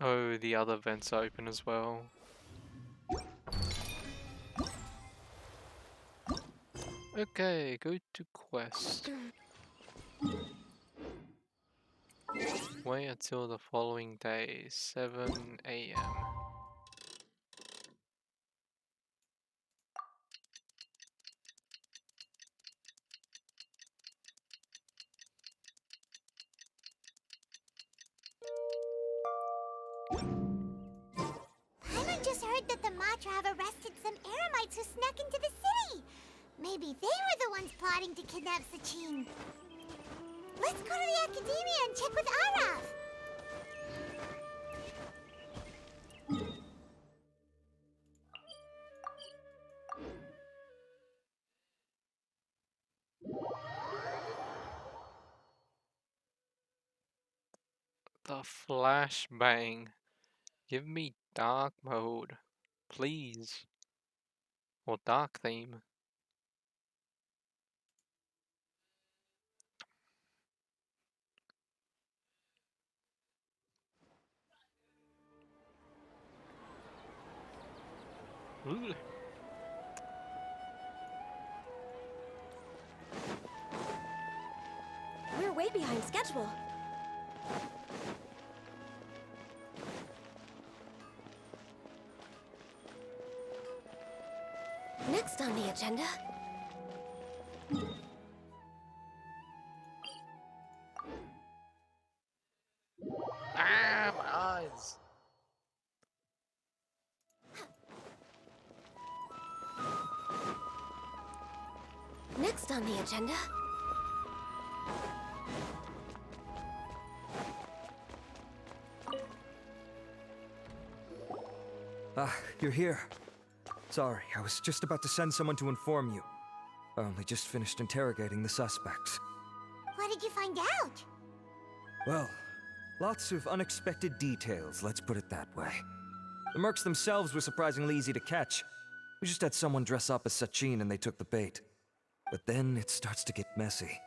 Oh, the other vents are open as well. Okay, go to quest. Wait until the following day, 7 a.m. Paimon just heard that the Matra have arrested some Eremites who snuck into the city. Maybe they were the ones plotting to kidnap Sachin. Let's go to the Academia and check with Arav. The flashbang. Give me dark mode, please. Or dark theme. Ooh. We're way behind schedule. Next on the agenda. Ah, my eyes. Next on the agenda. Ah, you're here. Sorry, I was just about to send someone to inform you. I only just finished interrogating the suspects. What did you find out? Well, lots of unexpected details, let's put it that way. The mercs themselves were surprisingly easy to catch. We just had someone dress up as Sachin and they took the bait. But then it starts to get messy.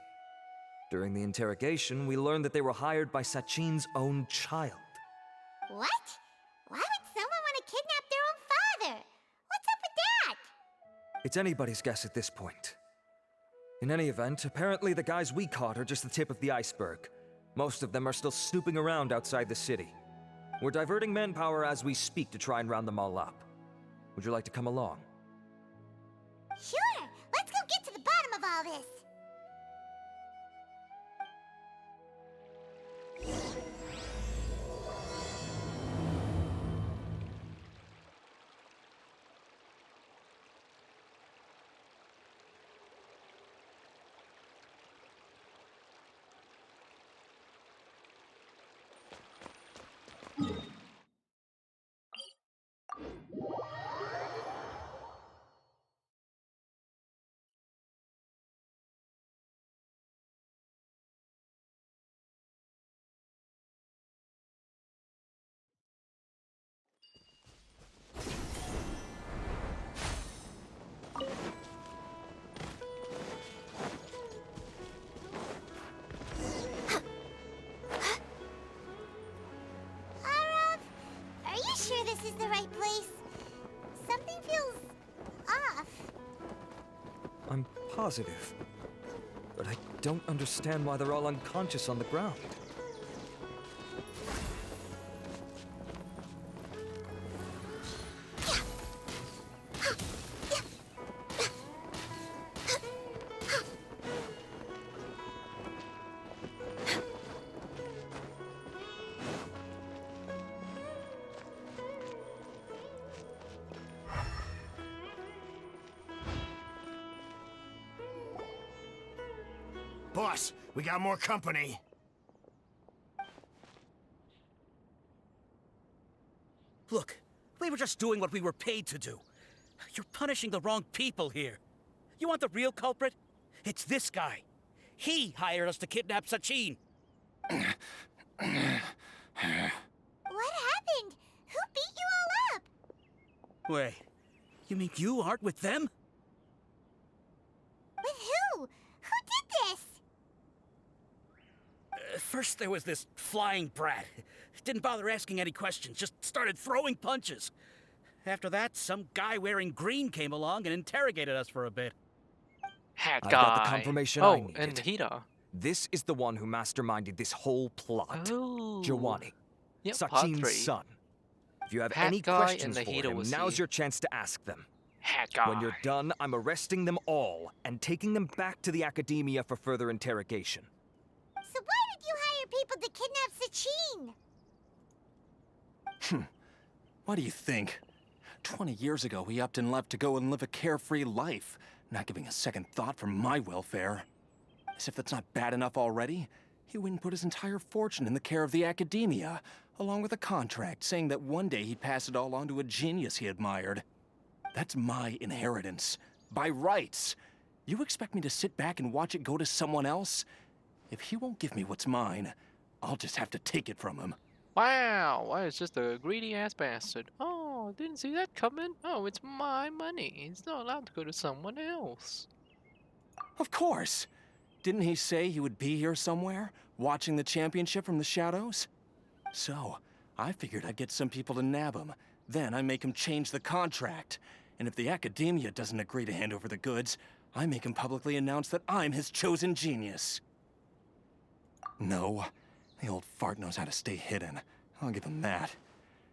During the interrogation, we learned that they were hired by Sachin's own child. What? Why would someone want to kidnap their own father? What's up with that? It's anybody's guess at this point. In any event, apparently the guys we caught are just the tip of the iceberg. Most of them are still snooping around outside the city. We're diverting manpower as we speak to try and round them all up. Would you like to come along? Sure, let's go get to the bottom of all this. Arav, are you sure this is the right place? Something feels off. I'm positive. But I don't understand why they're all unconscious on the ground. Boss, we got more company. Look, we were just doing what we were paid to do. You're punishing the wrong people here. You want the real culprit? It's this guy. He hired us to kidnap Sachin. What happened? Who beat you all up? Wait, you mean you aren't with them? With who? Who did this? First there was this flying brat. Didn't bother asking any questions, just started throwing punches. After that, some guy wearing green came along and interrogated us for a bit. Hat I've guy. got the confirmation I oh, needed. and Hida. This is the one who masterminded this whole plot. Oh. Jawani, Yep, part 3. Sachin's son. If you have Hat any guy questions and the for Hida him, was now's he. your chance to ask them. Hat guy. When you're done, I'm arresting them all and taking them back to the academia for further interrogation. So why did you hire people to kidnap Sachin? What do you think? 20 years ago, he upped and left to go and live a carefree life, not giving a second thought for my welfare. As if that's not bad enough already, he went and put his entire fortune in the care of the academia, along with a contract saying that one day he'd pass it all on to a genius he admired. That's my inheritance, by rights. You expect me to sit back and watch it go to someone else? If he won't give me what's mine, I'll just have to take it from him. Wow, why it's just a greedy ass bastard. Oh, didn't see that coming. Oh, it's my money. It's not allowed to go to someone else. Of course! Didn't he say he would be here somewhere, watching the championship from the shadows? So, I figured I'd get some people to nab him. Then I make him change the contract. And if the academia doesn't agree to hand over the goods, I make him publicly announce that I'm his chosen genius. No, the old fart knows how to stay hidden. I'll give him that.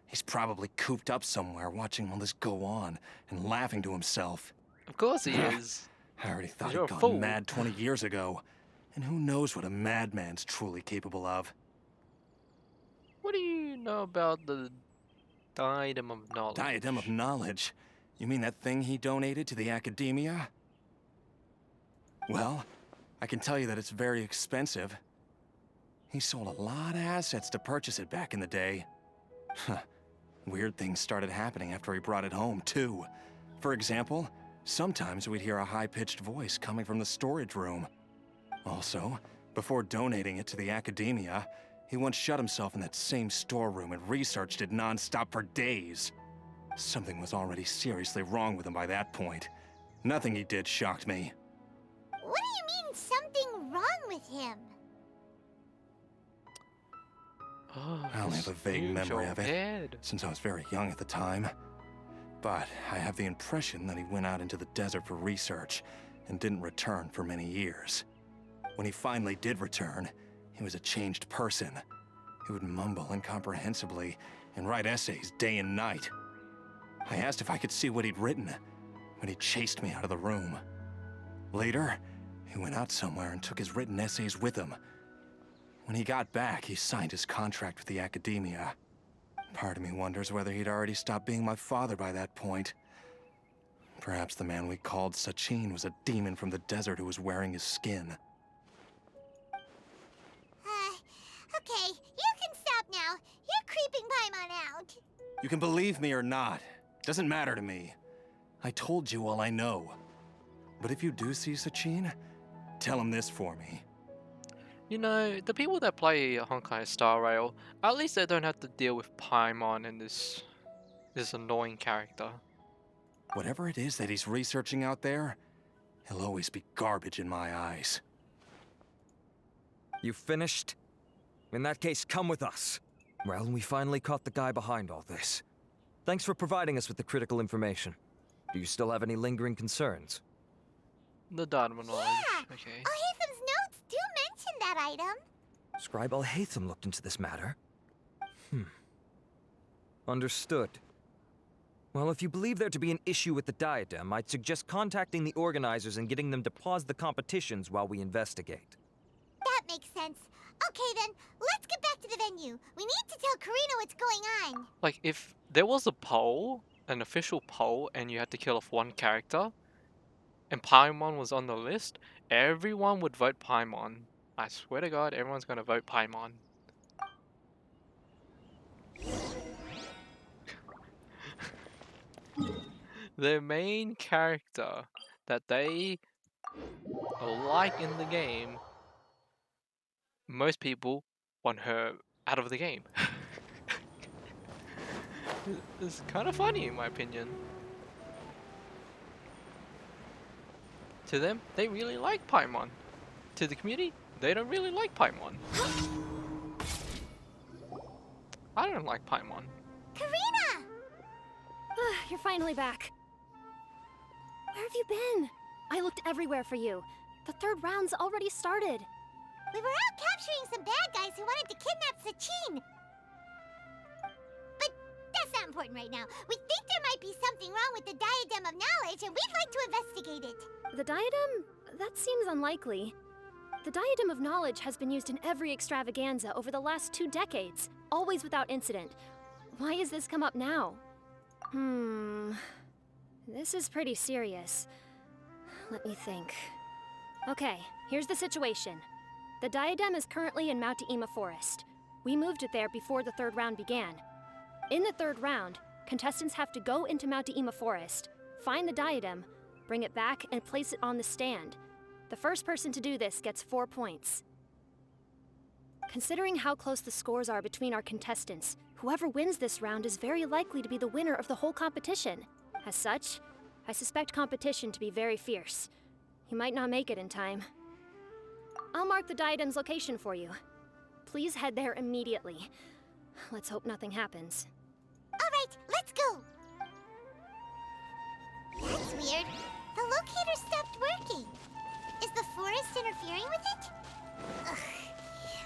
He's probably cooped up somewhere watching all this go on and laughing to himself. Of course he is. I already thought You're he'd a gone fool. mad 20 years ago. And who knows what a madman's truly capable of. What do you know about the Diadem of Knowledge? Diadem of Knowledge? You mean that thing he donated to the academia? Well, I can tell you that it's very expensive. He sold a lot of assets to purchase it back in the day. Huh. Weird things started happening after he brought it home, too. For example, sometimes we'd hear a high-pitched voice coming from the storage room. Also, before donating it to the academia, he once shut himself in that same storeroom and researched it non-stop for days. Something was already seriously wrong with him by that point. Nothing he did shocked me. What do you mean something wrong with him? Oh, I only have a vague use memory your of it, head. since I was very young at the time. But I have the impression that he went out into the desert for research and didn't return for many years. When he finally did return, he was a changed person. He would mumble incomprehensibly and write essays day and night. I asked if I could see what he'd written, but he chased me out of the room. Later, he went out somewhere and took his written essays with him. When he got back, he signed his contract with the academia. Part of me wonders whether he'd already stopped being my father by that point. Perhaps the man we called Sachin was a demon from the desert who was wearing his skin. Okay, you can stop now. You're creeping Paimon out. You can believe me or not. Doesn't matter to me. I told you all I know. But if you do see Sachin, tell him this for me. You know, the people that play Honkai Star Rail, at least they don't have to deal with Paimon and this annoying character. Whatever it is that he's researching out there, he'll always be garbage in my eyes. You finished? In that case, come with us. Well, we finally caught the guy behind all this. Thanks for providing us with the critical information. Do you still have any lingering concerns? The Diadem of Knowledge. Yeah. Okay. Alhaitham's notes do mention that item. Scribe Alhaitham looked into this matter. Understood. Well, if you believe there to be an issue with the diadem, I'd suggest contacting the organizers and getting them to pause the competitions while we investigate. That makes sense. Okay then, let's get back to the venue. We need to tell Karina what's going on. Like, if there was a poll, an official poll, and you had to kill off one character, and Paimon was on the list, everyone would vote Paimon. I swear to God, everyone's gonna vote Paimon. The main character that they like in the game, most people want her out of the game. It's kind of funny in my opinion. To them, they really like Paimon. To the community, they don't really like Paimon. I don't like Paimon. Karina! You're finally back. Where have you been? I looked everywhere for you. The third round's already started. We were out capturing some bad guys who wanted to kidnap Sachin. But that's not important right now. We think there might be something wrong with the Diadem of Knowledge, and we'd like to investigate it. The diadem? That seems unlikely. The Diadem of Knowledge has been used in every extravaganza over the last 2 decades, always without incident. Why has this come up now? This is pretty serious. Let me think. Okay, here's the situation. The diadem is currently in Mount Deima Forest. We moved it there before the third round began. In the third round, contestants have to go into Mount Deima Forest, find the diadem, bring it back, and place it on the stand. The first person to do this gets 4 points. Considering how close the scores are between our contestants, whoever wins this round is very likely to be the winner of the whole competition. As such, I suspect competition to be very fierce. You might not make it in time. I'll mark the diadem's location for you. Please head there immediately. Let's hope nothing happens. All right, let's go. That's weird. The locator stopped working. Is the forest interfering with it? Ugh.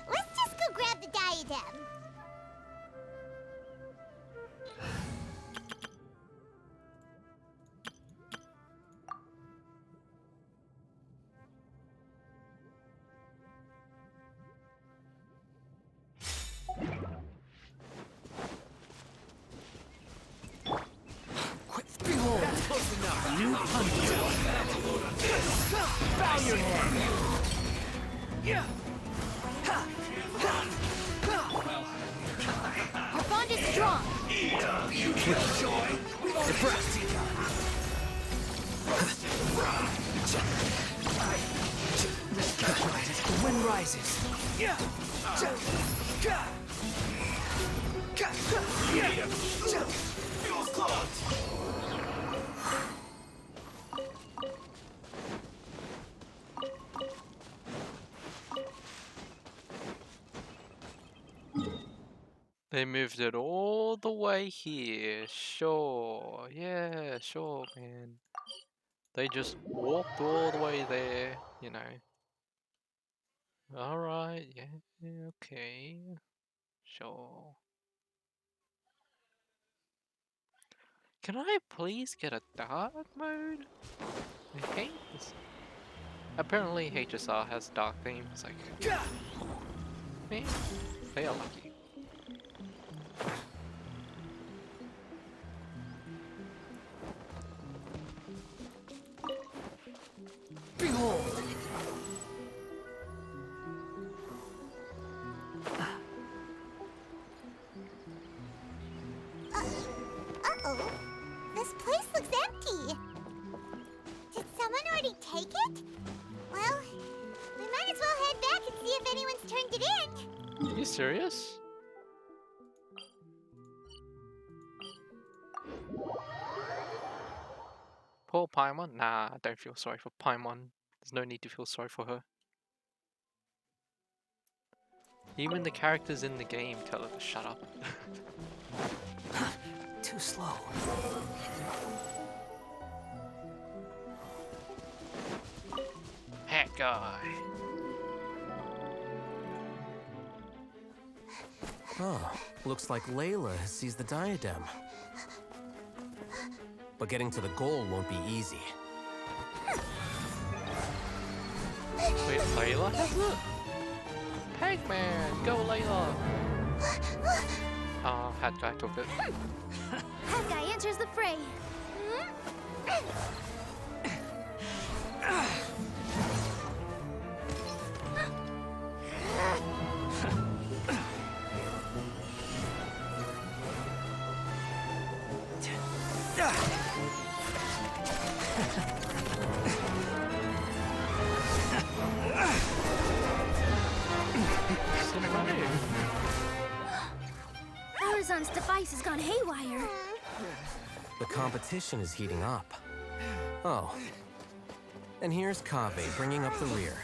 Let's just go grab the diadem. Our bond is strong. The wind rises. They moved it all the way here. Sure. Yeah, sure, man. They just walked all the way there, you know. Alright, yeah, okay. Sure. Can I please get a dark mode? I hate this. Apparently HSR has dark themes, like... Man, they are lucky. Behold! Uh-oh. This place looks empty. Did someone already take it? Well, we might as well head back and see if anyone's turned it in. Are you serious? Poor Paimon? Nah, I don't feel sorry for Paimon. There's no need to feel sorry for her. Even the characters in the game tell her to shut up. Too slow. Hat guy. Oh, looks like Layla has seized the diadem. But getting to the goal won't be easy. Wait, Layla has it? Pac-Man, go Layla! Oh, Hat guy took it. That guy enters the fray. Arizon's device has gone haywire. The competition is heating up. Oh. And here's Kaveh bringing up the rear.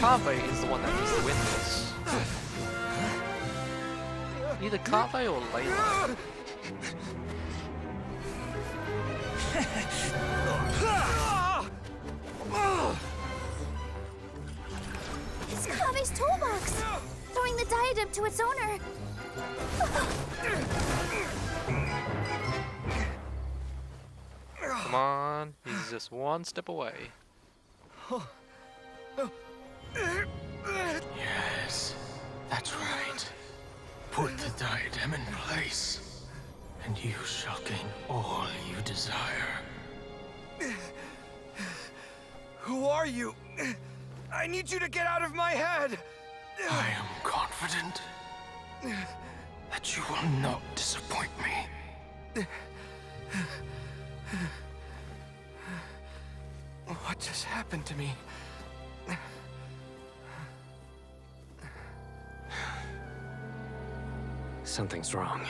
Kave is the one that needs to win this. Either Kave or Layla. It's Kave's toolbox! Throwing the diadem to its owner! Come on, he's just one step away. Yes, that's right. Put the diadem in place, and you shall gain all you desire. Who are you? I need you to get out of my head! I am confident that you will not disappoint me. What just happened to me? Something's wrong.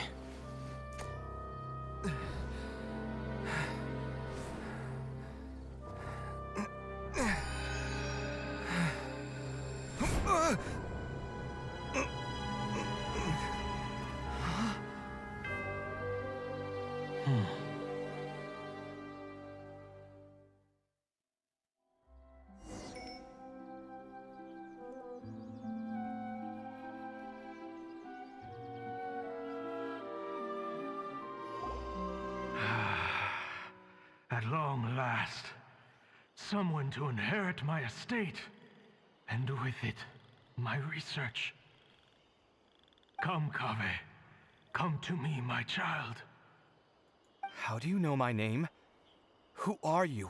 At long last, someone to inherit my estate, and with it, my research. Come, Kave. Come to me, my child. How do you know my name? Who are you?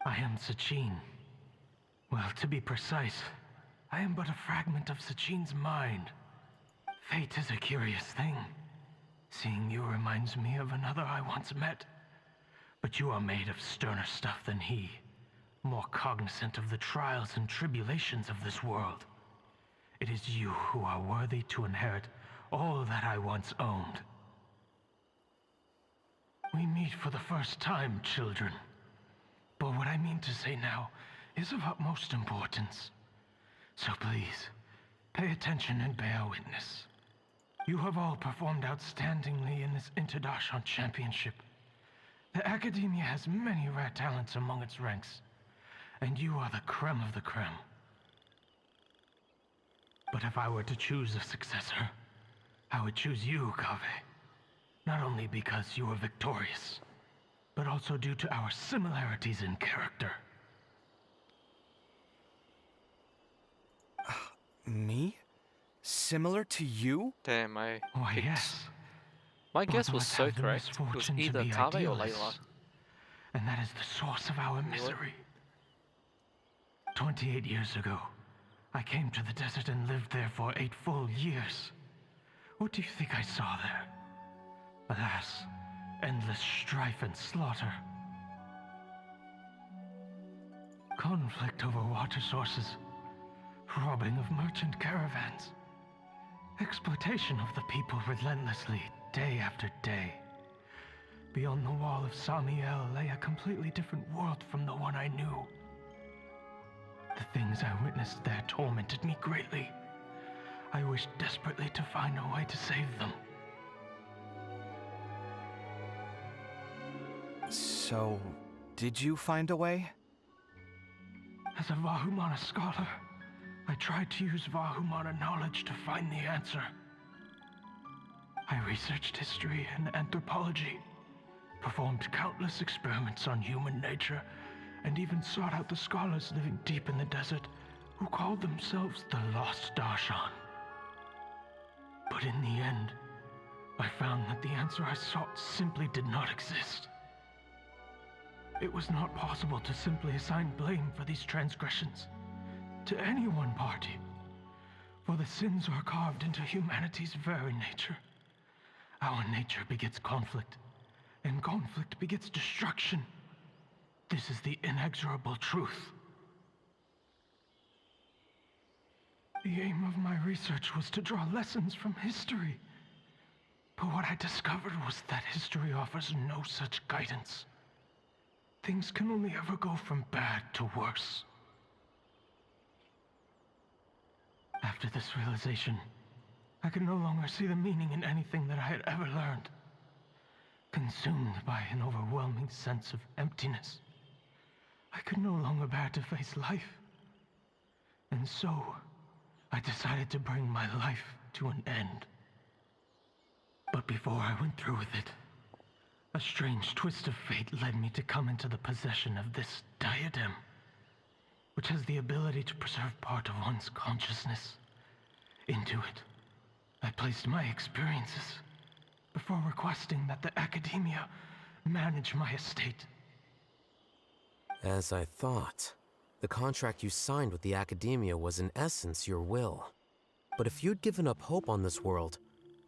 I am Sachin. Well, to be precise, I am but a fragment of Sachin's mind. Fate is a curious thing. Seeing you reminds me of another I once met. But you are made of sterner stuff than he, more cognizant of the trials and tribulations of this world. It is you who are worthy to inherit all that I once owned. We meet for the first time, children. But what I mean to say now is of utmost importance. So please, pay attention and bear witness. You have all performed outstandingly in this Interdashon Championship. The Academia has many rare talents among its ranks, and you are the creme of the creme. But if I were to choose a successor, I would choose you, Kave. Not only because you were victorious, but also due to our similarities in character. Me? Similar to you? Damn, I Why, picked- yes. My Both guess of was us so have the correct. It was misfortune to either be Kave or idealists, Layla. and that is the source of our You know what? misery. 28 years ago, I came to the desert and lived there for 8 full years. What do you think I saw there? Alas, endless strife and slaughter. Conflict over water sources, robbing of merchant caravans, exploitation of the people relentlessly, day after day. Beyond the wall of Samiel lay a completely different world from the one I knew. The things I witnessed there tormented me greatly. I wished desperately to find a way to save them. So, did you find a way? As a Vahumana scholar, I tried to use Vahumana knowledge to find the answer. I researched history and anthropology, performed countless experiments on human nature, and even sought out the scholars living deep in the desert who called themselves the Lost Darshan. But in the end, I found that the answer I sought simply did not exist. It was not possible to simply assign blame for these transgressions to any one party, for the sins are carved into humanity's very nature. Our nature begets conflict, and conflict begets destruction. This is the inexorable truth. The aim of my research was to draw lessons from history. But what I discovered was that history offers no such guidance. Things can only ever go from bad to worse. After this realization, I could no longer see the meaning in anything that I had ever learned. Consumed by an overwhelming sense of emptiness, I could no longer bear to face life. And so, I decided to bring my life to an end. But before I went through with it, a strange twist of fate led me to come into the possession of this diadem, which has the ability to preserve part of one's consciousness. Into it, I placed my experiences before requesting that the academia manage my estate. As I thought, the contract you signed with the academia was in essence your will. But if you'd given up hope on this world,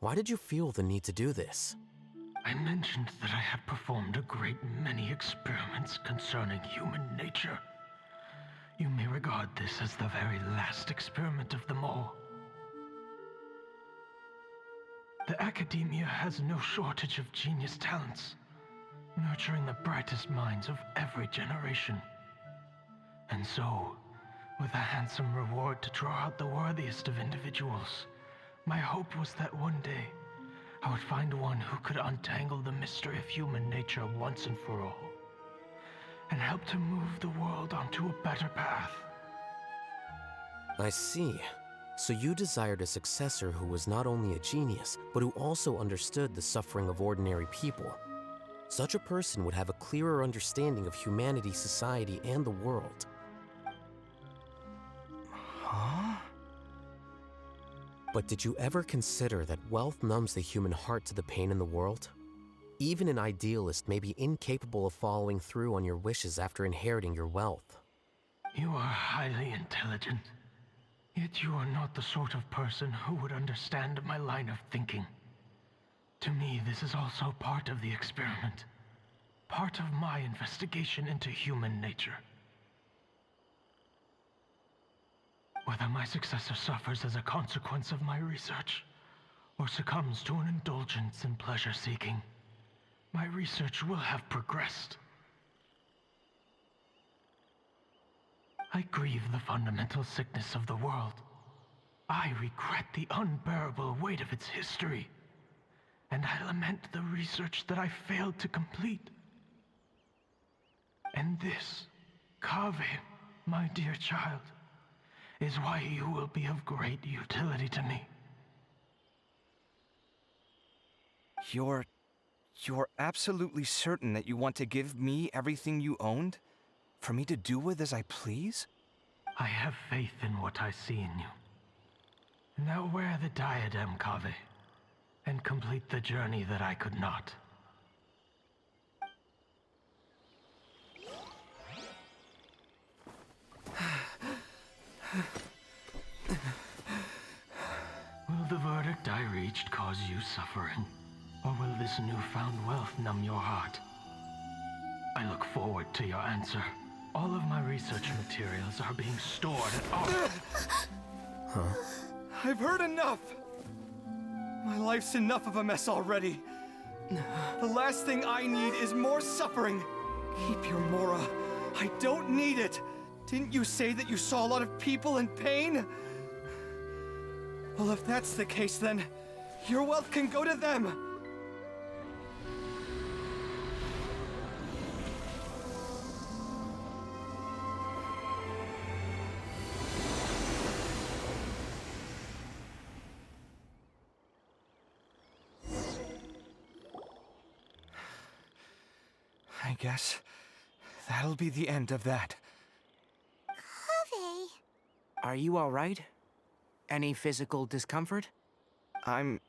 why did you feel the need to do this? I mentioned that I had performed a great many experiments concerning human nature. You may regard this as the very last experiment of them all. The academia has no shortage of genius talents, nurturing the brightest minds of every generation. And so, with a handsome reward to draw out the worthiest of individuals, my hope was that one day I would find one who could untangle the mystery of human nature once and for all, and help to move the world onto a better path. I see. So you desired a successor who was not only a genius, but who also understood the suffering of ordinary people. Such a person would have a clearer understanding of humanity, society, and the world. Huh? But did you ever consider that wealth numbs the human heart to the pain in the world? Even an idealist may be incapable of following through on your wishes after inheriting your wealth. You are highly intelligent, yet you are not the sort of person who would understand my line of thinking. To me, this is also part of the experiment, part of my investigation into human nature. Whether my successor suffers as a consequence of my research, or succumbs to an indulgence in pleasure-seeking, my research will have progressed. I grieve the fundamental sickness of the world. I regret the unbearable weight of its history, and I lament the research that I failed to complete. And this, Kaveh, my dear child, is why you will be of great utility to me. You're absolutely certain that you want to give me everything you owned? For me to do with as I please? I have faith in what I see in you. Now wear the diadem, Kaveh, and complete the journey that I could not. Will the verdict I reached cause you suffering? Or will this newfound wealth numb your heart? I look forward to your answer. All of my research materials are being stored at I've heard enough! My life's enough of a mess already. The last thing I need is more suffering. Keep your Mora. I don't need it. Didn't you say that you saw a lot of people in pain? Well, if that's the case, then your wealth can go to them. I guess that'll be the end of that. Kaveh. Are you all right? Any physical discomfort? I'm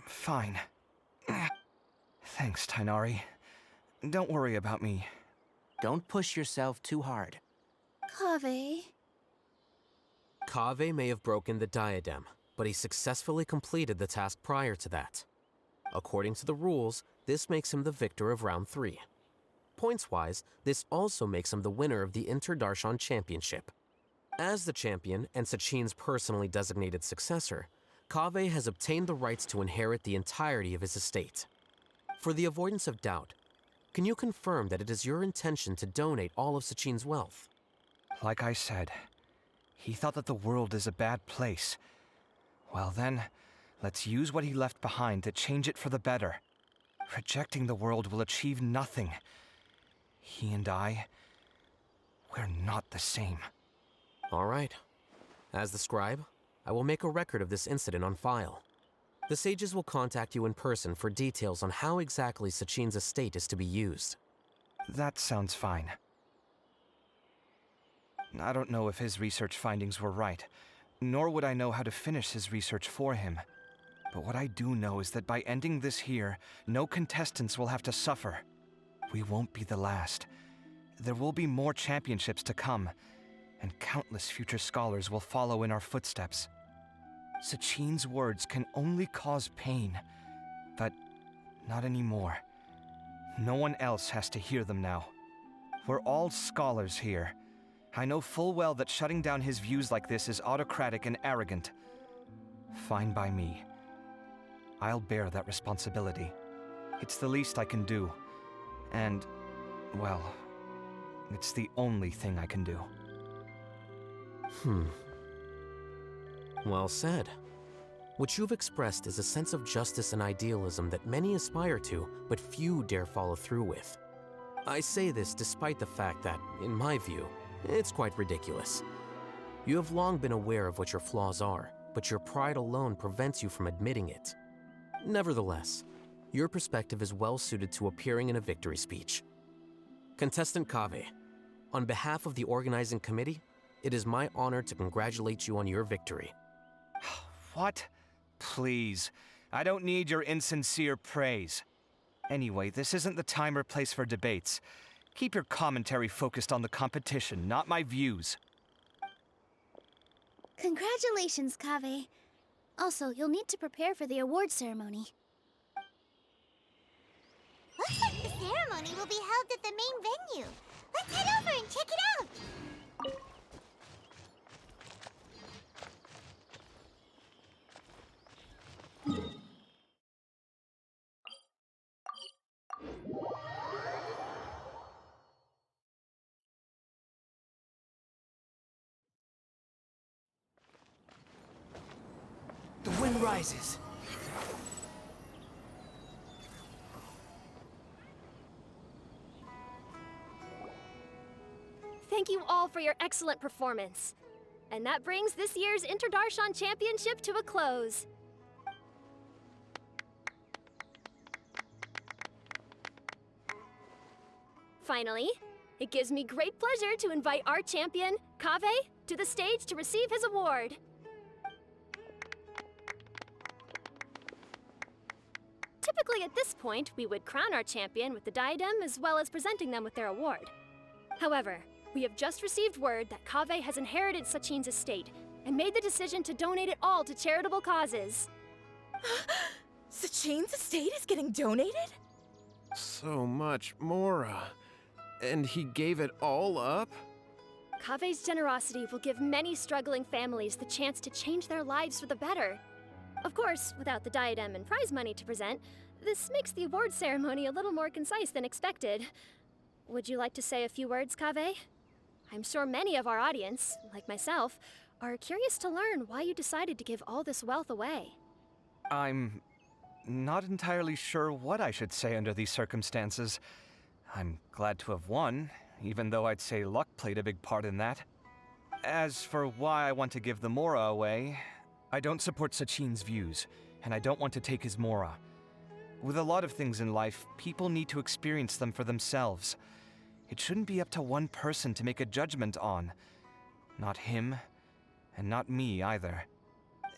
fine. Thanks, Tainari. Don't worry about me. Don't push yourself too hard. Kaveh. Kaveh may have broken the diadem, but he successfully completed the task prior to that. According to the rules, this makes him the victor of round 3. Points-wise, this also makes him the winner of the Inter-Darshan Championship. As the champion and Sachin's personally designated successor, Kaveh has obtained the rights to inherit the entirety of his estate. For the avoidance of doubt, can you confirm that it is your intention to donate all of Sachin's wealth? Like I said, He thought that the world is a bad place. Well then, let's use what he left behind to change it for the better. Rejecting the world will achieve nothing. He and I, we're not the same. All right. As the scribe, I will make a record of this incident on file. The sages will contact you in person for details on how exactly Sachin's estate is to be used. That sounds fine. I don't know if his research findings were right, nor would I know how to finish his research for him. But what I do know is that by ending this here, no contestants will have to suffer. We won't be the last. There will be more championships to come, and countless future scholars will follow in our footsteps. Sachin's words can only cause pain, but not anymore. No one else has to hear them now. We're all scholars here. I know full well that shutting down his views like this is autocratic and arrogant. Fine by me. I'll bear that responsibility. It's the least I can do. And, well, it's the only thing I can do. Well said. What you've expressed is a sense of justice and idealism that many aspire to, but few dare follow through with. I say this despite the fact that, in my view, it's quite ridiculous. You have long been aware of what your flaws are, but your pride alone prevents you from admitting it. Nevertheless, your perspective is well suited to appearing in a victory speech. Contestant Kaveh, on behalf of the organizing committee, it is my honor to congratulate you on your victory. What? Please. I don't need your insincere praise. Anyway, this isn't the time or place for debates. Keep your commentary focused on the competition, not my views. Congratulations, Kaveh. Also, you'll need to prepare for the award ceremony. Looks like the ceremony will be held at the main venue. Let's head over and check it out! The wind rises. Thank you all for your excellent performance. And that brings this year's Interdarshan Championship to a close. Finally, it gives me great pleasure to invite our champion, Kaveh, to the stage to receive his award. Typically at this point, we would crown our champion with the diadem as well as presenting them with their award. However, we have just received word that Kaveh has inherited Sachin's estate and made the decision to donate it all to charitable causes. Sachin's estate is getting donated? So much, Mora. And he gave it all up? Kaveh's generosity will give many struggling families the chance to change their lives for the better. Of course, without the diadem and prize money to present, this makes the award ceremony a little more concise than expected. Would you like to say a few words, Kaveh? I'm sure many of our audience, like myself, are curious to learn why you decided to give all this wealth away. I'm not entirely sure what I should say under these circumstances. I'm glad to have won, even though I'd say luck played a big part in that. As for why I want to give the Mora away, I don't support Sachin's views, and I don't want to take his Mora. With a lot of things in life, people need to experience them for themselves. It shouldn't be up to one person to make a judgment on. Not him, and not me either.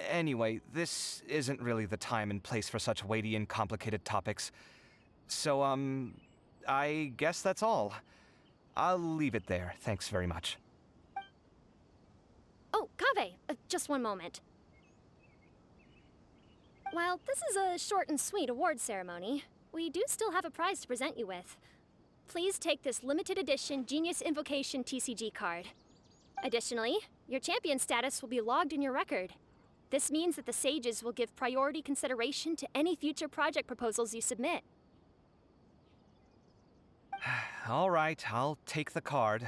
Anyway, this isn't really the time and place for such weighty and complicated topics. So, I guess that's all. I'll leave it there. Thanks very much. Oh, Kaveh, just one moment. While this is a short and sweet award ceremony, we do still have a prize to present you with. Please take this limited edition Genius Invocation TCG card. Additionally, your champion status will be logged in your record. This means that the sages will give priority consideration to any future project proposals you submit. All right, I'll take the card.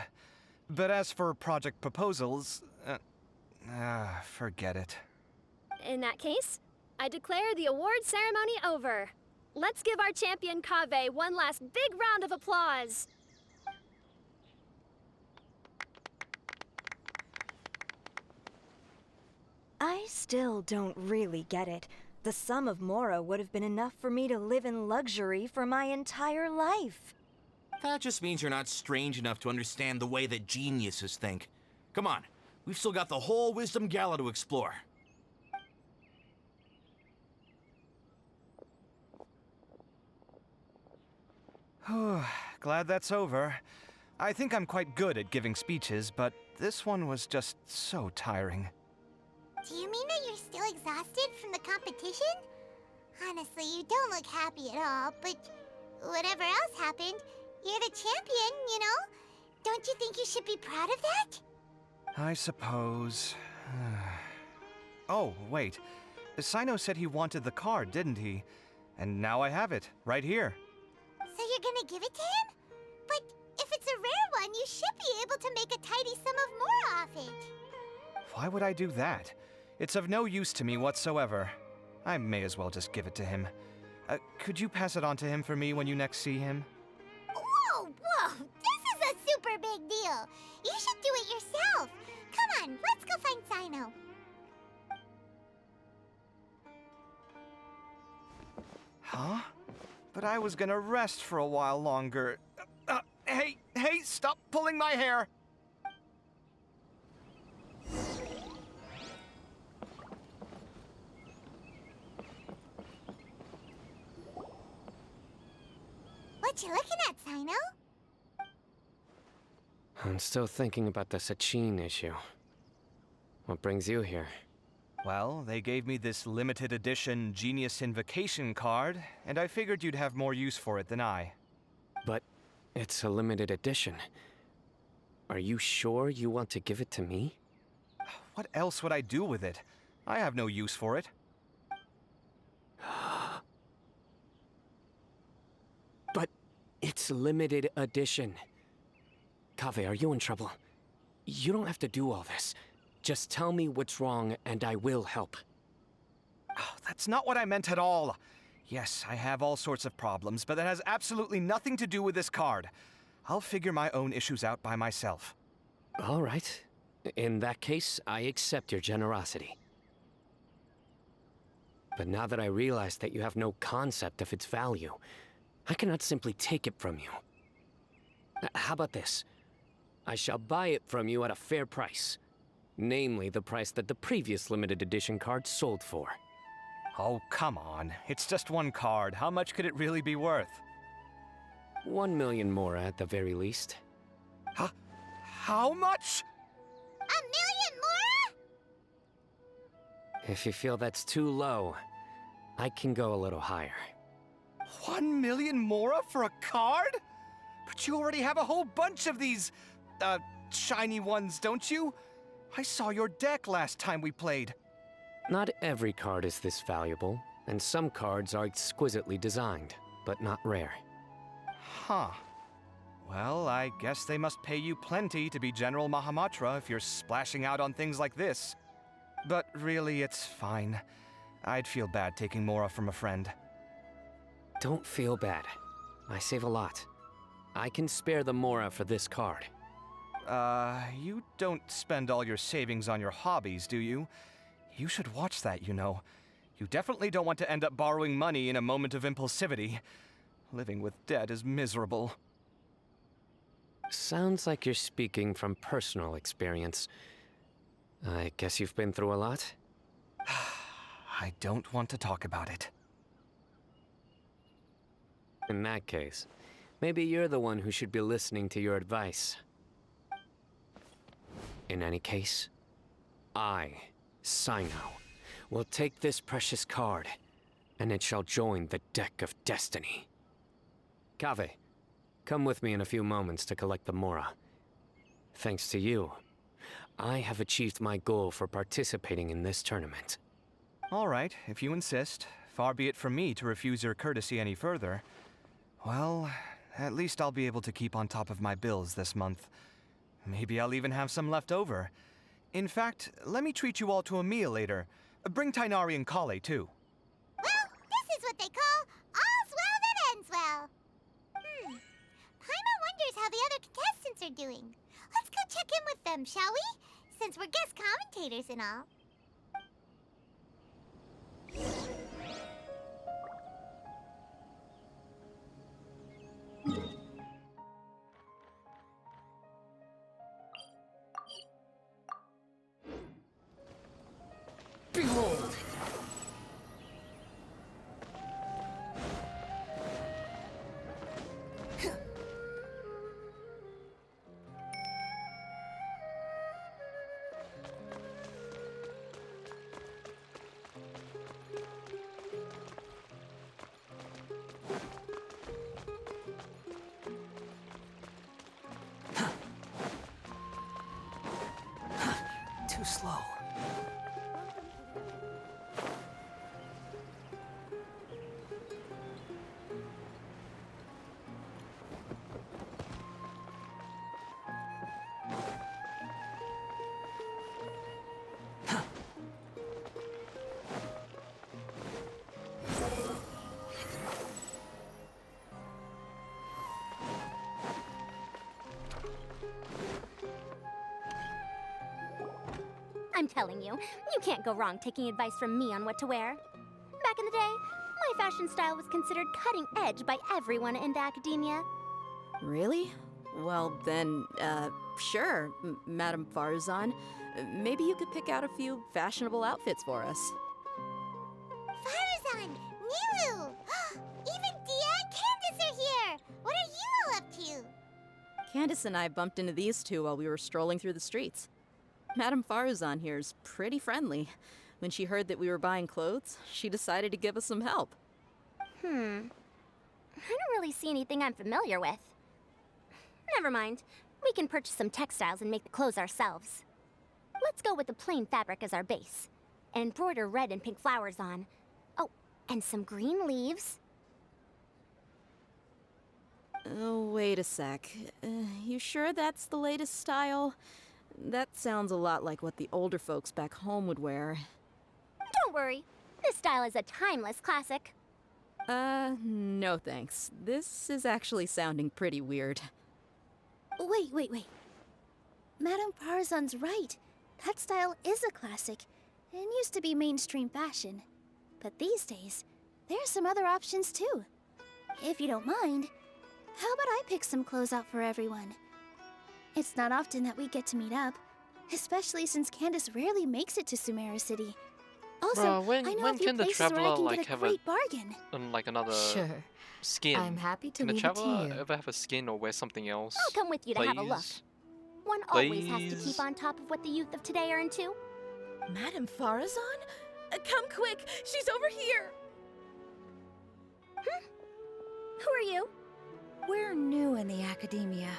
But as for project proposals, Forget it. In that case, I declare the award ceremony over. Let's give our champion Kaveh one last big round of applause. I still don't really get it. The sum of Mora would have been enough for me to live in luxury for my entire life. That just means you're not strange enough to understand the way that geniuses think. Come on, we've still got the whole Wisdom Gala to explore. Glad that's over. I think I'm quite good at giving speeches, but this one was just so tiring. Do you mean that you're still exhausted from the competition? Honestly, you don't look happy at all, but whatever else happened, you're the champion, you know? Don't you think you should be proud of that? I suppose. Oh, wait. Sino said he wanted the card, didn't he? And now I have it, right here. So you're gonna give it to him? But if it's a rare one, you should be able to make a tidy sum of more off it. Why would I do that? It's of no use to me whatsoever. I may as well just give it to him. Could you pass it on to him for me when you next see him? Whoa, whoa! This is a super big deal! You should do it yourself! Come on, let's go find Sino. Huh? But I was gonna rest for a while longer. Hey, stop pulling my hair! What you looking at, Sino? I'm still thinking about the Sachin issue. What brings you here? Well, they gave me this limited edition Genius Invocation card, and I figured you'd have more use for it than I. But it's a limited edition. Are you sure you want to give it to me? What else would I do with it? I have no use for it. But it's limited edition. Kaveh, are you in trouble? You don't have to do all this. Just tell me what's wrong and I will help. Oh, that's not what I meant at all. Yes, I have all sorts of problems, but that has absolutely nothing to do with this card. I'll figure my own issues out by myself. All right. In that case, I accept your generosity. But now that I realize that you have no concept of its value, I cannot simply take it from you. How about this? I shall buy it from you at a fair price. Namely, the price that the previous limited edition card sold for. Oh, come on. It's just one card. How much could it really be worth? 1 million more at the very least. Huh? How much? 1 million more? If you feel that's too low, I can go a little higher. 1 million mora for a card? But you already have a whole bunch of these, shiny ones, don't you? I saw your deck last time we played. Not every card is this valuable, and some cards are exquisitely designed, but not rare. Huh. Well, I guess they must pay you plenty to be General Mahamatra if you're splashing out on things like this. But really, it's fine. I'd feel bad taking mora from a friend. Don't feel bad. I save a lot. I can spare the mora for this card. You don't spend all your savings on your hobbies, do you? You should watch that, you know. You definitely don't want to end up borrowing money in a moment of impulsivity. Living with debt is miserable. Sounds like you're speaking from personal experience. I guess you've been through a lot? I don't want to talk about it. In that case, maybe you're the one who should be listening to your advice. In any case, I, Sino, will take this precious card, and it shall join the deck of destiny. Kaveh, come with me in a few moments to collect the mora. Thanks to you, I have achieved my goal for participating in this tournament. All right, if you insist. Far be it from me to refuse your courtesy any further. Well, at least I'll be able to keep on top of my bills this month. Maybe I'll even have some left over. In fact, let me treat you all to a meal later. Bring Tainari and Kale, too. Well, this is what they call all's well that ends well. Paimon wonders how the other contestants are doing. Let's go check in with them, shall we? Since we're guest commentators and all. Behold! Too slow. I'm telling you, you can't go wrong taking advice from me on what to wear. Back in the day, my fashion style was considered cutting edge by everyone in the academia. Really? Well, then, sure, Madame Farzan. Maybe you could pick out a few fashionable outfits for us. Farzan! Nilu! Even Dehya and Candance are here! What are you all up to? Candace and I bumped into these two while we were strolling through the streets. Madame Farzan here's pretty friendly. When she heard that we were buying clothes, she decided to give us some help. I don't really see anything I'm familiar with. Never mind. We can purchase some textiles and make the clothes ourselves. Let's go with the plain fabric as our base. And embroider red and pink flowers on. Oh, and some green leaves. Oh, wait a sec. You sure that's the latest style? That sounds a lot like what the older folks back home would wear. Don't worry. This style is a timeless classic. No thanks. This is actually sounding pretty weird. Wait. Madame Farzan's right. That style is a classic and used to be mainstream fashion. But these days, there's some other options too. If you don't mind, how about I pick some clothes out for everyone? It's not often that we get to meet up, especially since Candace rarely makes it to Sumeru City. Also, Bruh, I know when a few can the places where I traveler can like get a have great bargain. like another skin? I'm happy to Can the leave it to traveler you. ever have a skin or wear something else? I'll come with you to have a look. Please? One always has to Please? keep on top of what the youth of today are into. Madame Farazan? Come quick! She's over here! Who are you? We're new in the academia.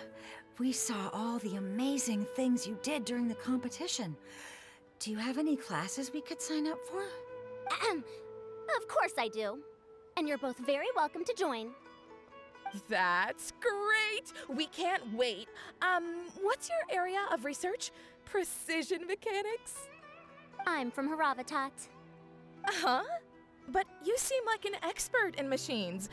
We saw all the amazing things you did during the competition. Do you have any classes we could sign up for? Of course I do. And you're both very welcome to join. That's great! We can't wait. What's your area of research? Precision mechanics? I'm from Haravatat. Huh? But you seem like an expert in machines.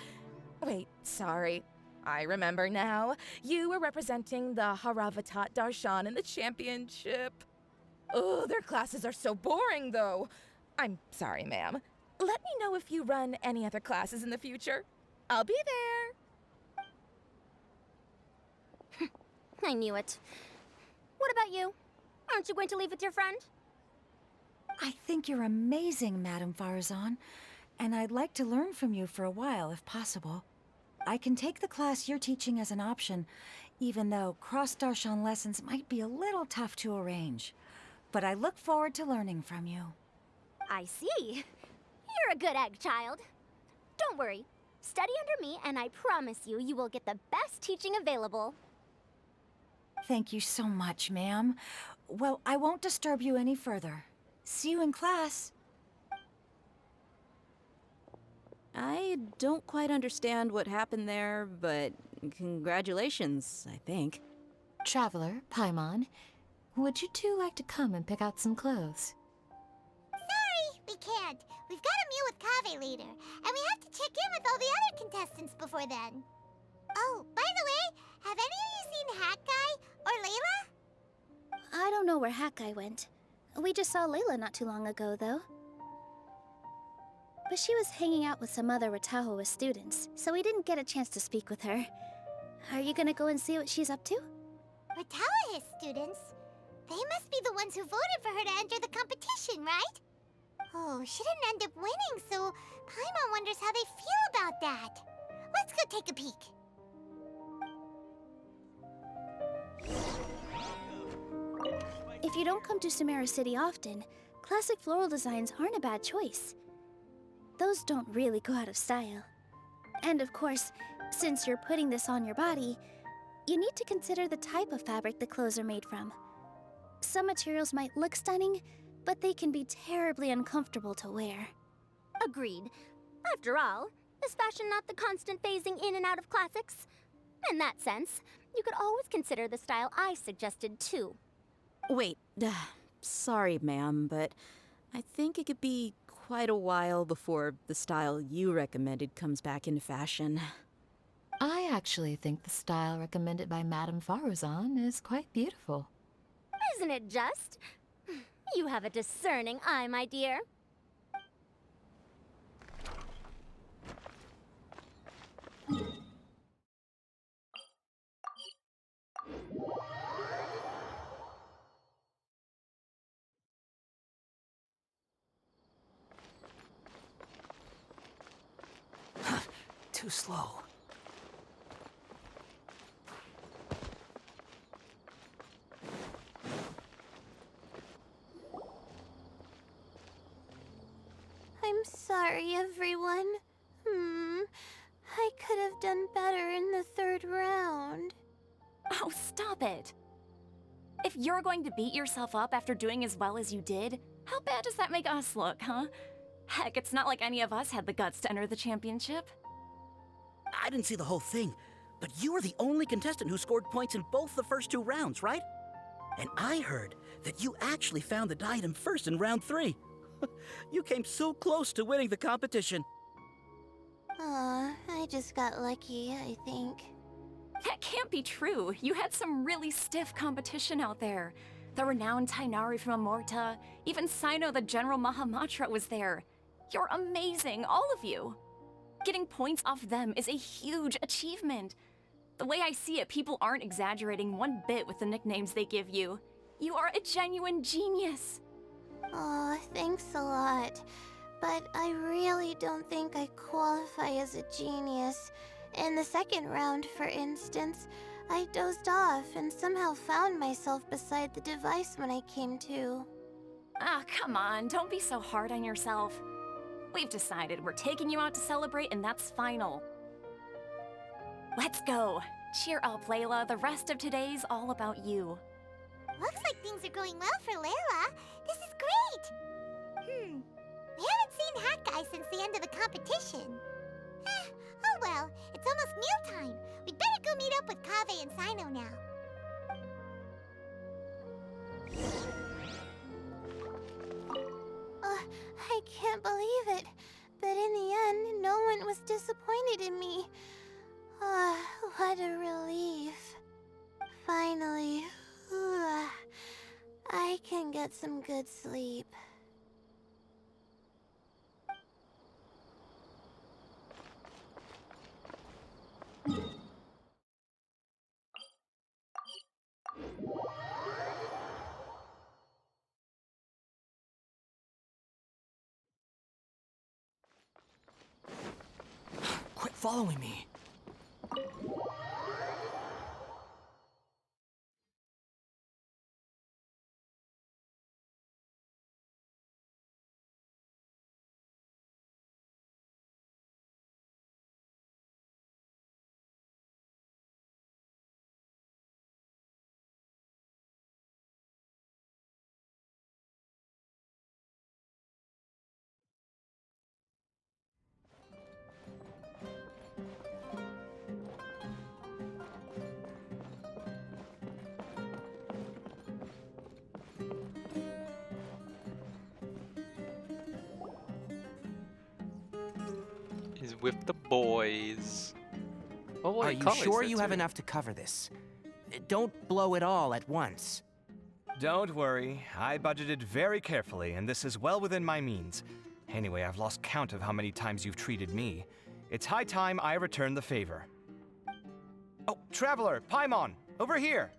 Wait, sorry. I remember now. You were representing the Haravatat Darshan in the championship. Oh, their classes are so boring, though. I'm sorry, ma'am. Let me know if you run any other classes in the future. I'll be there. I knew it. What about you? Aren't you going to leave with your friend? I think you're amazing, Madame Farazan, and I'd like to learn from you for a while, if possible. I can take the class you're teaching as an option, even though cross-Darshan lessons might be a little tough to arrange. But I look forward to learning from you. I see. You're a good egg, child. Don't worry. Study under me, and I promise you, you will get the best teaching available. Thank you so much, ma'am. Well, I won't disturb you any further. See you in class. I don't quite understand what happened there, but congratulations, I think. Traveler, Paimon, Would you two like to come and pick out some clothes? Sorry, we can't. We've got a meal with Kaveh later, and we have to check in with all the other contestants before then. Oh, by the way, have any of you seen Hat Guy or Layla? I don't know where Hat Guy went. We just saw Layla not too long ago, though. But she was hanging out with some other Ratahoa students, so we didn't get a chance to speak with her. Are you gonna go and see what she's up to? Ratahoa students? They must be the ones who voted for her to enter the competition, right? Oh, she didn't end up winning, so Paimon wonders how they feel about that. Let's go take a peek. If you don't come to Samara City often, classic floral designs aren't a bad choice. Those don't really go out of style. And of course, since you're putting this on your body, you need to consider the type of fabric the clothes are made from. Some materials might look stunning, but they can be terribly uncomfortable to wear. Agreed. After all, is fashion not the constant phasing in and out of classics? In that sense, you could always consider the style I suggested too. Wait, sorry, ma'am, but I think it could be quite a while before the style you recommended comes back into fashion. I actually think the style recommended by Madame Faruzan is quite beautiful. Isn't it just? You have a discerning eye, my dear. Too slow. I'm sorry, everyone. I could have done better in the third round. Oh, stop it! If you're going to beat yourself up after doing as well as you did, how bad does that make us look, huh? Heck, it's not like any of us had the guts to enter the championship. I didn't see the whole thing, but you were the only contestant who scored points in both the first 2 rounds, right? And I heard that you actually found the diadem first in round 3. You came so close to winning the competition. Aw, I just got lucky, I think. That can't be true. You had some really stiff competition out there. The renowned Tainari from Amorta, even Sino the General Mahamatra was there. You're amazing, all of you. Getting points off them is a huge achievement. The way I see it, people aren't exaggerating one bit with the nicknames they give you. You are a genuine genius. Aw, thanks a lot. But I really don't think I qualify as a genius. In the second round, for instance, I dozed off and somehow found myself beside the device when I came to. Ah, come on, don't be so hard on yourself. We've decided we're taking you out to celebrate, and that's final. Let's go. Cheer up, Layla. The rest of today's all about you. Looks like things are going well for Layla. This is great. We haven't seen Hat Guy since the end of the competition. Oh well, it's almost mealtime. We'd better go meet up with Kaveh and Sino now. I can't believe it. But in the end, no one was disappointed in me. What a relief. Finally, I can get some good sleep. Quit following me. He's with the boys. Oh, wait, Are you Kale's sure there you have too. enough to cover this? Don't blow it all at once. Don't worry, I budgeted very carefully, and this is well within my means. Anyway, I've lost count of how many times you've treated me. It's high time I return the favor. Oh, Traveler, Paimon, over here!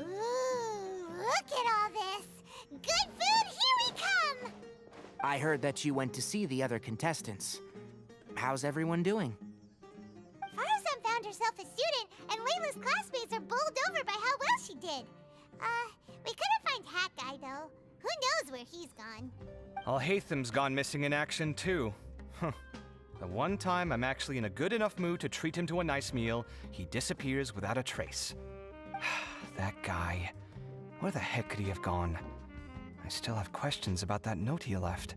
Ooh, look at all this! Good food, here we come! I heard that you went to see the other contestants. How's everyone doing? Farazan found herself a student, and Layla's classmates are bowled over by how well she did. We couldn't find Hat Guy, though. Who knows where he's gone? Alhaitham's gone missing in action, too. Huh. The one time I'm actually in a good enough mood to treat him to a nice meal, he disappears without a trace. That guy. Where the heck could he have gone? I still have questions about that note he left.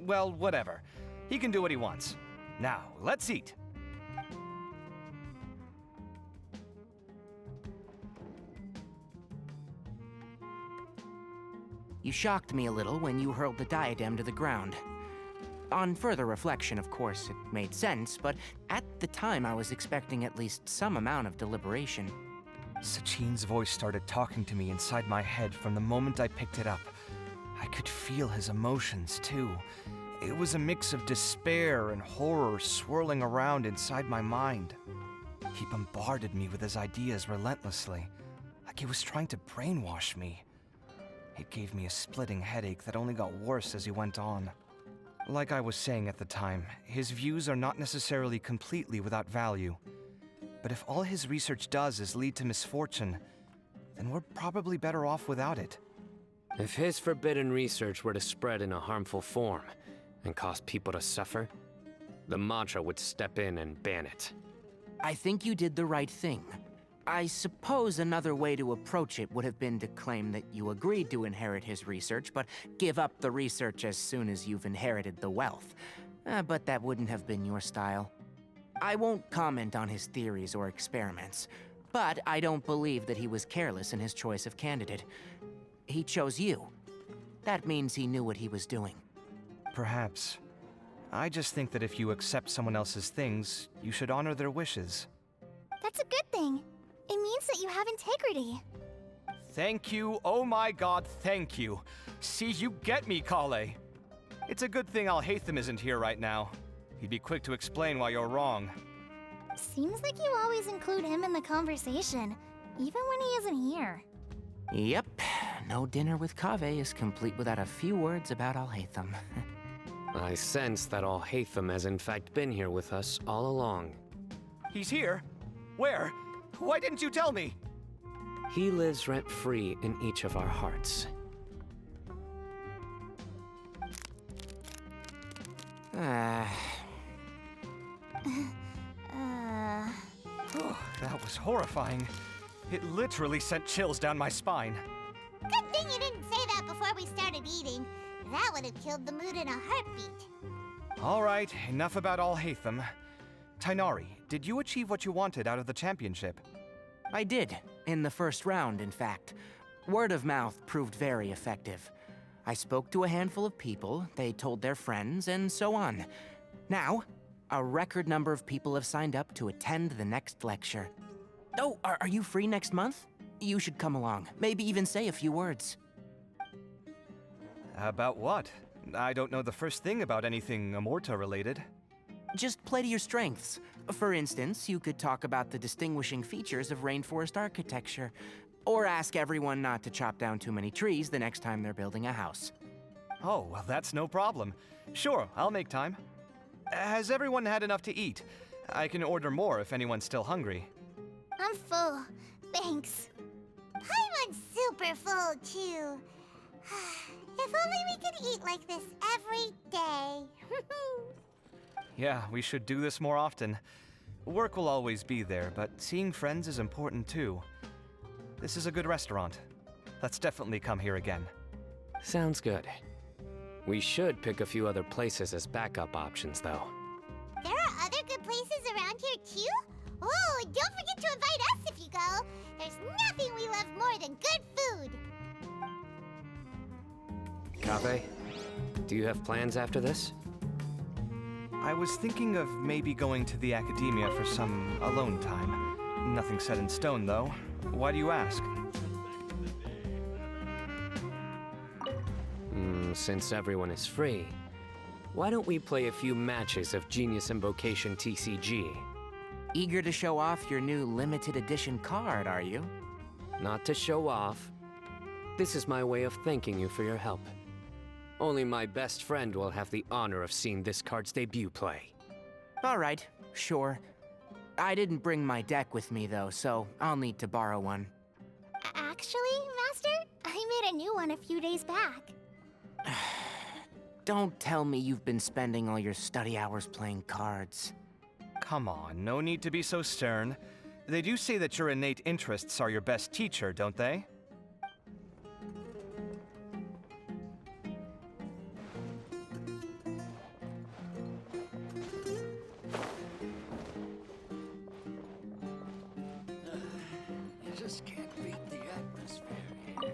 Well, whatever. He can do what he wants. Now, let's eat. You shocked me a little when you hurled the diadem to the ground. On further reflection, of course, it made sense, but at the time I was expecting at least some amount of deliberation. Sachin's voice started talking to me inside my head from the moment I picked it up. I could feel his emotions, too. It was a mix of despair and horror swirling around inside my mind. He bombarded me with his ideas relentlessly, like he was trying to brainwash me. It gave me a splitting headache that only got worse as he went on. Like I was saying at the time, his views are not necessarily completely without value. But if all his research does is lead to misfortune, then we're probably better off without it. If his forbidden research were to spread in a harmful form and cause people to suffer, the Mantra would step in and ban it. I think you did the right thing. I suppose another way to approach it would have been to claim that you agreed to inherit his research, but give up the research as soon as you've inherited the wealth. But that wouldn't have been your style. I won't comment on his theories or experiments, but I don't believe that he was careless in his choice of candidate. He chose you. That means he knew what he was doing. Perhaps. I just think that if you accept someone else's things, you should honor their wishes. That's a good thing. It means that you have integrity. Thank you, oh my god, thank you. See, you get me, Kale. It's a good thing Alhaitham isn't here right now. He'd be quick to explain why you're wrong. Seems like you always include him in the conversation, even when he isn't here. Yep, no dinner with Kaveh is complete without a few words about Alhaitham. I sense that Alhaitham has in fact been here with us all along. He's here? Where? Why didn't you tell me? He lives rent-free in each of our hearts. Oh, that was horrifying. It literally sent chills down my spine. Good thing you didn't say that before we started eating. That would have killed the mood in a heartbeat. All right, enough about Alhaitham. Tainari, did you achieve what you wanted out of the championship? I did, in the first round, in fact. Word of mouth proved very effective. I spoke to a handful of people, they told their friends, and so on. Now, a record number of people have signed up to attend the next lecture. Oh, are you free next month? You should come along, maybe even say a few words. About what? I don't know the first thing about anything Amorta-related. Just play to your strengths. For instance, you could talk about the distinguishing features of rainforest architecture, or ask everyone not to chop down too many trees the next time they're building a house. Oh, well, that's no problem. Sure, I'll make time. Has everyone had enough to eat? I can order more if anyone's still hungry. I'm full. Thanks. Paimon's super full, too. If only we could eat like this every day. Yeah, we should do this more often. Work will always be there, but seeing friends is important too. This is a good restaurant. Let's definitely come here again. Sounds good. We should pick a few other places as backup options, though. There are other good places around here, too? Oh, and don't forget to invite us if you go. There's nothing we love more than good food. Kaveh, do you have plans after this? I was thinking of maybe going to the academia for some alone time. Nothing set in stone, though. Why do you ask? Since everyone is free, why don't we play a few matches of Genius Invocation TCG? Eager to show off your new limited edition card, are you? Not to show off. This is my way of thanking you for your help. Only my best friend will have the honor of seeing this card's debut play. All right, sure. I didn't bring my deck with me, though, so I'll need to borrow one. Actually, Master, I made a new one a few days back. Don't tell me you've been spending all your study hours playing cards. Come on, no need to be so stern. They do say that your innate interests are your best teacher, don't they? You just can't beat the atmosphere here.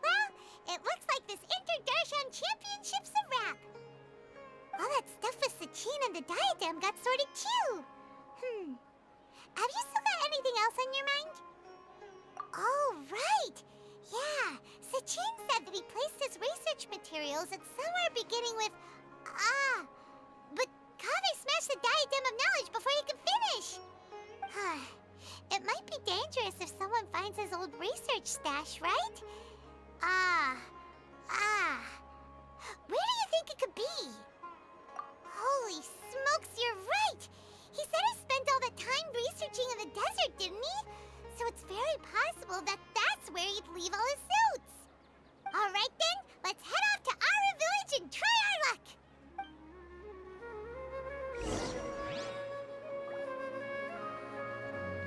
Well, it looks like this Inter-Darshan Championship's a wrap. All that stuff with Sachin and the diadem got sorted too. Have you still got anything else on your mind? Oh, right. Yeah, Sachin said that he placed his research materials at somewhere beginning with... but Kaveh smashed the diadem of knowledge before he could finish. It might be dangerous if someone finds his old research stash, right? Where do you think it could be? Holy smokes, you're right! He said he spent all that time researching in the desert, didn't he? So it's very possible that that's where he'd leave all his notes. All right then, let's head off to Aru Village and try our luck!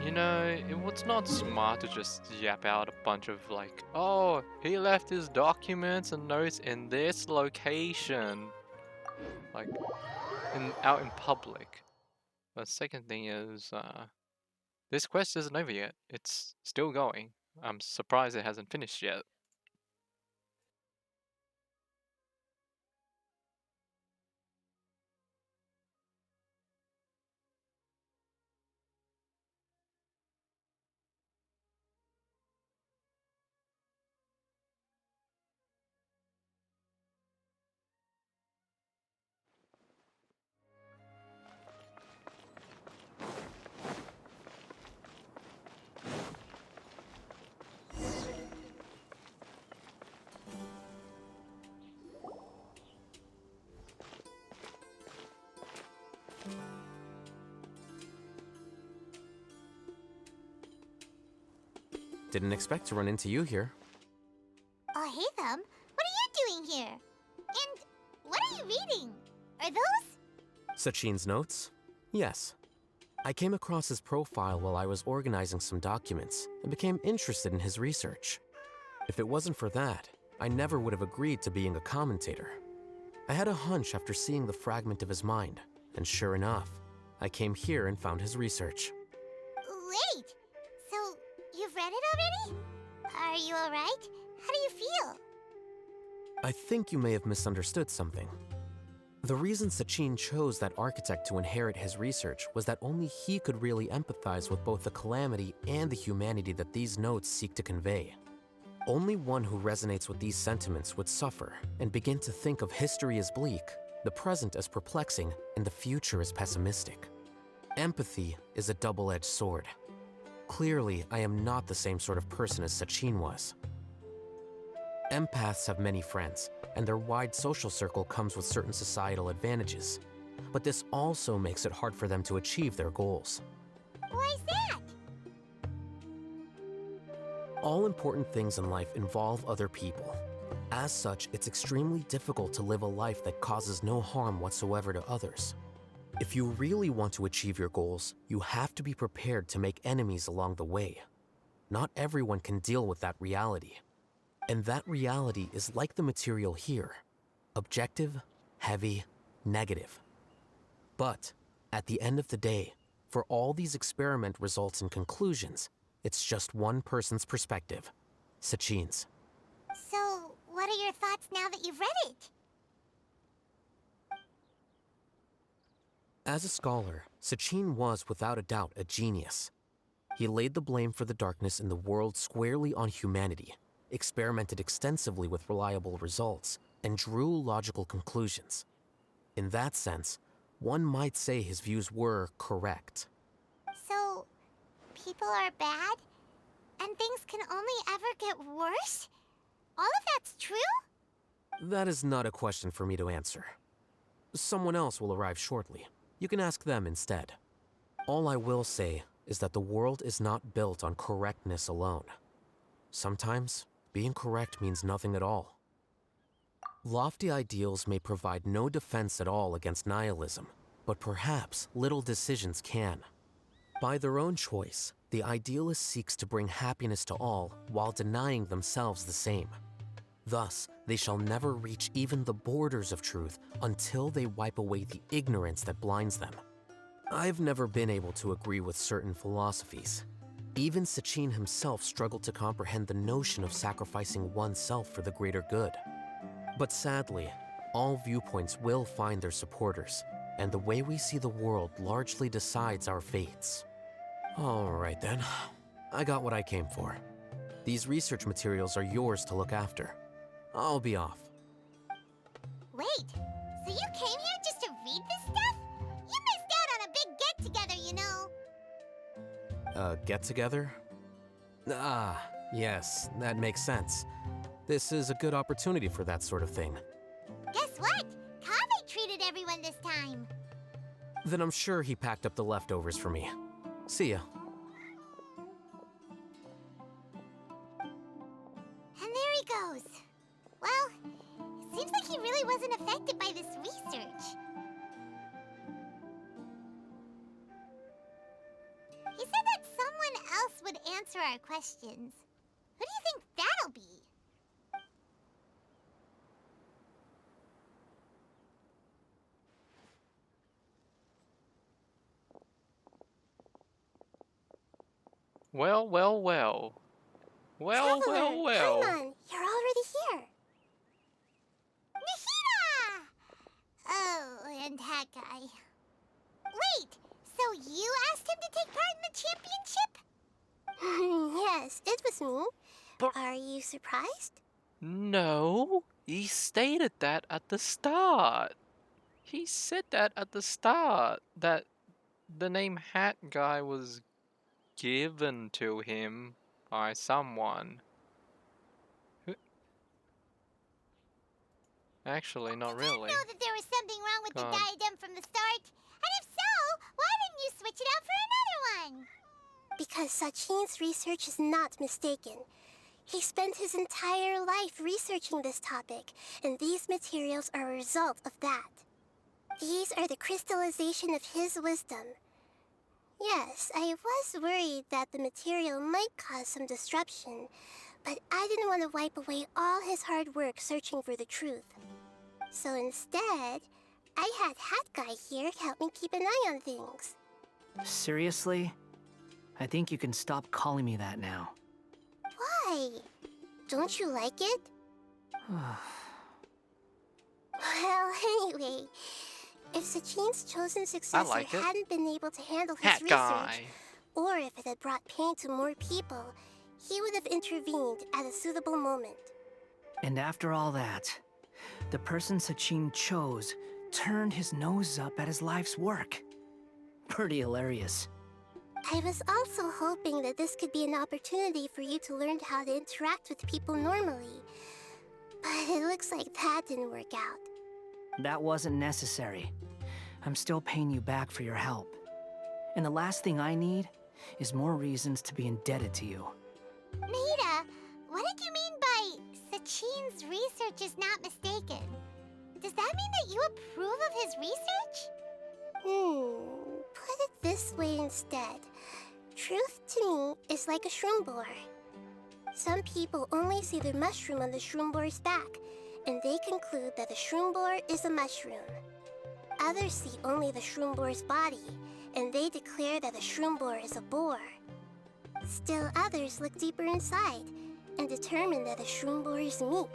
You know, it was not smart to just yap out a bunch of like, oh, he left his documents and notes in this location. Like, out in public. The second thing is, this quest isn't over yet. It's still going. I'm surprised it hasn't finished yet. Didn't expect to run into you here. Oh, hey, Thumb. What are you doing here? And what are you reading? Are those? Sachin's notes? Yes. I came across his profile while I was organizing some documents and became interested in his research. If it wasn't for that, I never would have agreed to being a commentator. I had a hunch after seeing the fragment of his mind, and sure enough, I came here and found his research. Wait! So, you've read it already? Are you alright? How do you feel? I think you may have misunderstood something. The reason Sachin chose that architect to inherit his research was that only he could really empathize with both the calamity and the humanity that these notes seek to convey. Only one who resonates with these sentiments would suffer and begin to think of history as bleak, the present as perplexing, and the future as pessimistic. Empathy is a double-edged sword. Clearly, I am not the same sort of person as Sachin was. Empaths have many friends, and their wide social circle comes with certain societal advantages. but this also makes it hard for them to achieve their goals. Why's that? All important things in life involve other people. As such, it's extremely difficult to live a life that causes no harm whatsoever to others. If you really want to achieve your goals, you have to be prepared to make enemies along the way. Not everyone can deal with that reality. And that reality is like the material here: objective, heavy, negative. But at the end of the day, for all these experiment results and conclusions, it's just one person's perspective, Sachin's. So, what are your thoughts now that you've read it? As a scholar, Sachin was without a doubt a genius. He laid the blame for the darkness in the world squarely on humanity, experimented extensively with reliable results, and drew logical conclusions. In that sense, one might say his views were correct. So, people are bad? And things can only ever get worse? All of that's true? That is not a question for me to answer. Someone else will arrive shortly. You can ask them instead. All I will say is that the world is not built on correctness alone. Sometimes, being correct means nothing at all. Lofty ideals may provide no defense at all against nihilism, but perhaps little decisions can. By their own choice, the idealist seeks to bring happiness to all while denying themselves the same. Thus, they shall never reach even the borders of truth until they wipe away the ignorance that blinds them. I've never been able to agree with certain philosophies. Even Sachin himself struggled to comprehend the notion of sacrificing oneself for the greater good. But sadly, all viewpoints will find their supporters, and the way we see the world largely decides our fates. All right then, I got what I came for. These research materials are yours to look after. I'll be off. Wait, so you came here just to read this stuff? You missed out on a big get-together, you know. Get-together? Ah, yes, that makes sense. This is a good opportunity for that sort of thing. Guess what? Kaveh treated everyone this time. Then I'm sure he packed up the leftovers for me. See ya. And there he goes. Well, it seems like he really wasn't affected by this research. He said that someone else would answer our questions. Who do you think that'll be? Well, well, well. Well, well, well. Paimon, you're already here. Nahida! Oh, and that guy. Wait, so you asked him to take part in the championship? Yes, it was me. But are you surprised? No, he stated that at the start. He said that at the start, that the name Hat Guy was given to him by someone. Actually, not really. I know that there was something wrong with the diadem from the start. And if so, why didn't you switch it out for another one? Because Sachin's research is not mistaken. He spent his entire life researching this topic, and these materials are a result of that. These are the crystallization of his wisdom. Yes, I was worried that the material might cause some disruption, but I didn't want to wipe away all his hard work searching for the truth. So instead, I had Hat Guy here help me keep an eye on things. Seriously? I think you can stop calling me that now. Why? Don't you like it? Well, anyway, if Sachin's chosen successor hadn't been able to handle his research, or if it had brought pain to more people, he would have intervened at a suitable moment. And after all that, the person Sachin chose turned his nose up at his life's work. Pretty hilarious. I was also hoping that this could be an opportunity for you to learn how to interact with people normally. But it looks like that didn't work out. That wasn't necessary. I'm still paying you back for your help. And the last thing I need is more reasons to be indebted to you. Maida, what did you mean by Sachin's research is not mistaken? Does that mean that you approve of his research? Put it this way instead. Truth to me is like a shroom boar. Some people only see the mushroom on the shroom boar's back, and they conclude that the shroom boar is a mushroom. Others see only the shroom boar's body, and they declare that the shroom boar is a boar. Still others look deeper inside, and determine that the shroom boar is meat.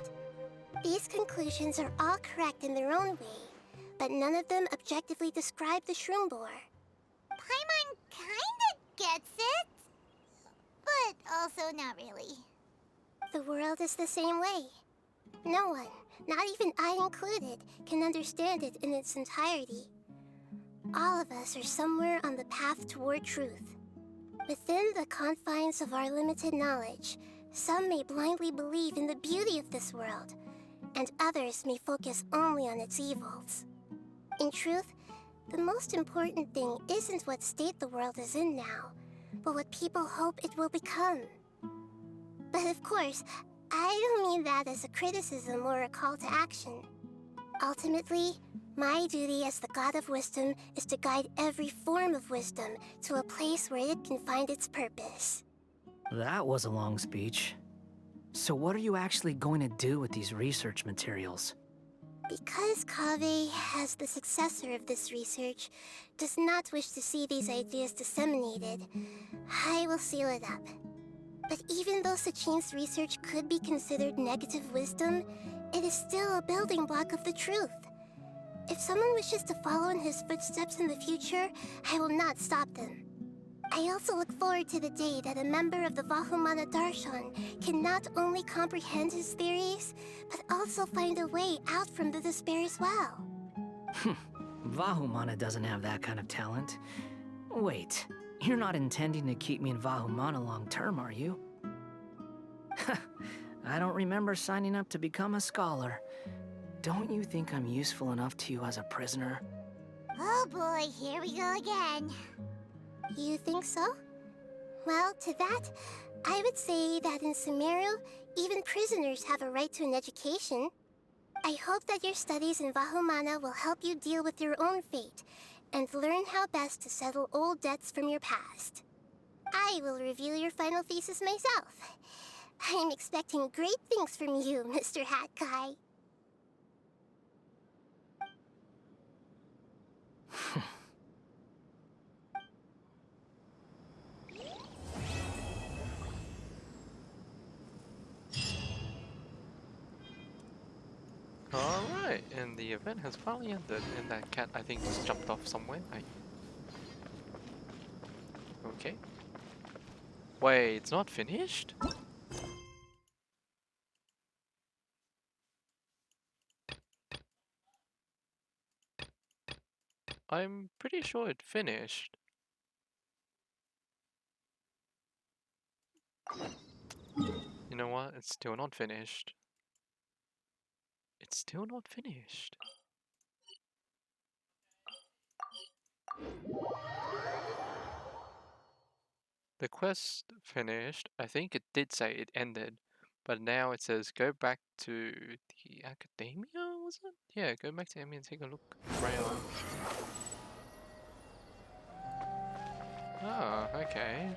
These conclusions are all correct in their own way, but none of them objectively describe the shroom boar. Paimon kinda gets it, but also not really. The world is the same way. No one, not even I included, can understand it in its entirety. All of us are somewhere on the path toward truth. Within the confines of our limited knowledge, some may blindly believe in the beauty of this world, and others may focus only on its evils. In truth, the most important thing isn't what state the world is in now, but what people hope it will become. But of course, I don't mean that as a criticism or a call to action. Ultimately, my duty as the God of Wisdom is to guide every form of wisdom to a place where it can find its purpose. That was a long speech. So what are you actually going to do with these research materials? Because Kaveh, as the successor of this research, does not wish to see these ideas disseminated, I will seal it up. But even though Sachin's research could be considered negative wisdom, it is still a building block of the truth. If someone wishes to follow in his footsteps in the future, I will not stop them. I also look forward to the day that a member of the Vahumana Darshan can not only comprehend his theories, but also find a way out from the despair as well. Vahumana doesn't have that kind of talent. Wait, you're not intending to keep me in Vahumana long term, are you? I don't remember signing up to become a scholar. Don't you think I'm useful enough to you as a prisoner? Oh boy, here we go again. You think so? Well, to that, I would say that in Sumeru, even prisoners have a right to an education. I hope that your studies in Vahumana will help you deal with your own fate, and learn how best to settle old debts from your past. I will review your final thesis myself. I'm expecting great things from you, Mr. Hat Guy. Alright, and the event has finally ended, and that cat I think just jumped off somewhere. Okay. Wait, it's not finished? I'm pretty sure it finished. You know what? It's still not finished. It's still not finished. The quest finished. I think it did say it ended, but now it says go back to the academia, was it? Yeah, go back to academia and take a look around. Ah, okay.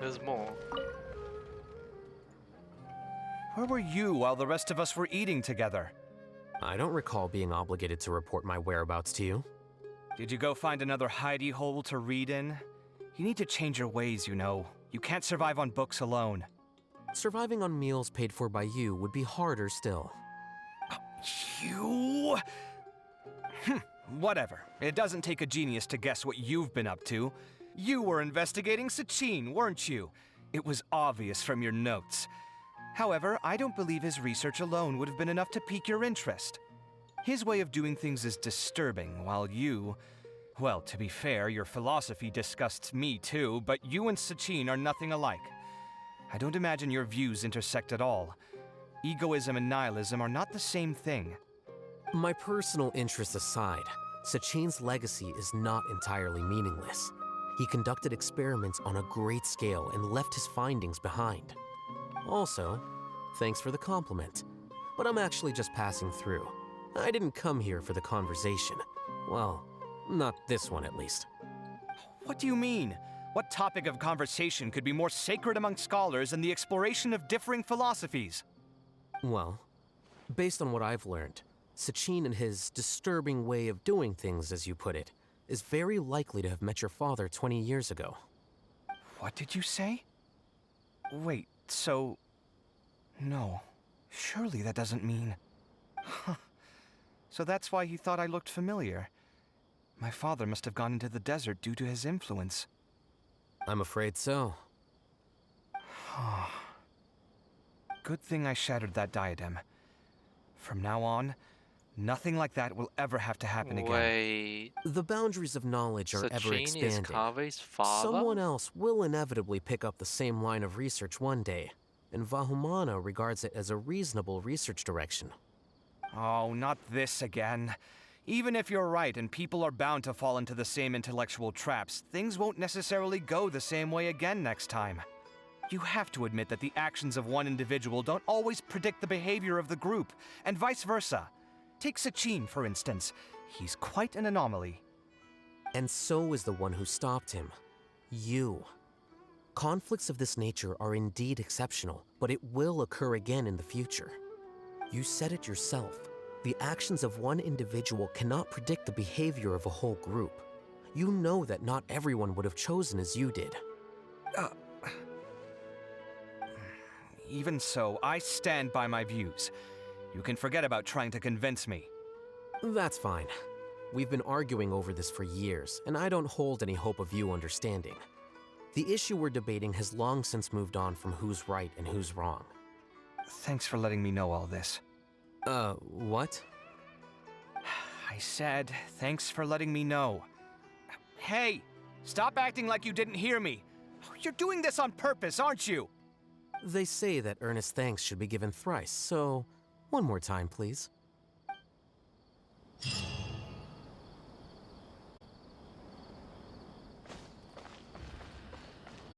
There's more. Where were you while the rest of us were eating together? I don't recall being obligated to report my whereabouts to you. Did you go find another hidey hole to read in? You need to change your ways, you know. You can't survive on books alone. Surviving on meals paid for by you would be harder still. You? Whatever. It doesn't take a genius to guess what you've been up to. You were investigating Sachin, weren't you? It was obvious from your notes. However, I don't believe his research alone would have been enough to pique your interest. His way of doing things is disturbing, while you... Well, to be fair, your philosophy disgusts me too, but you and Sachin are nothing alike. I don't imagine your views intersect at all. Egoism and nihilism are not the same thing. My personal interests aside, Sachin's legacy is not entirely meaningless. He conducted experiments on a great scale and left his findings behind. Also, thanks for the compliment, but I'm actually just passing through. I didn't come here for the conversation. Well, not this one at least. What do you mean? What topic of conversation could be more sacred among scholars than the exploration of differing philosophies? Well, based on what I've learned, Sachin and his disturbing way of doing things, as you put it, is very likely to have met your father 20 years ago. What did you say? Wait, so... No. Surely that doesn't mean... Huh. So that's why he thought I looked familiar. My father must have gone into the desert due to his influence. I'm afraid so. Good thing I shattered that diadem. From now on, nothing like that will ever have to happen again. Wait. The boundaries of knowledge are ever Sachin is expanding. Kave's father? Someone else will inevitably pick up the same line of research one day, and Vahumana regards it as a reasonable research direction. Oh, not this again. Even if you're right and people are bound to fall into the same intellectual traps, things won't necessarily go the same way again next time. You have to admit that the actions of one individual don't always predict the behavior of the group, and vice versa. Take Sachin, for instance. He's quite an anomaly. And so is the one who stopped him. You. Conflicts of this nature are indeed exceptional, but it will occur again in the future. You said it yourself. The actions of one individual cannot predict the behavior of a whole group. You know that not everyone would have chosen as you did. Even so, I stand by my views. You can forget about trying to convince me. That's fine. We've been arguing over this for years, and I don't hold any hope of you understanding. The issue we're debating has long since moved on from who's right and who's wrong. Thanks for letting me know all this. What? I said, thanks for letting me know. Hey, stop acting like you didn't hear me. You're doing this on purpose, aren't you? They say that earnest thanks should be given thrice, so one more time, please.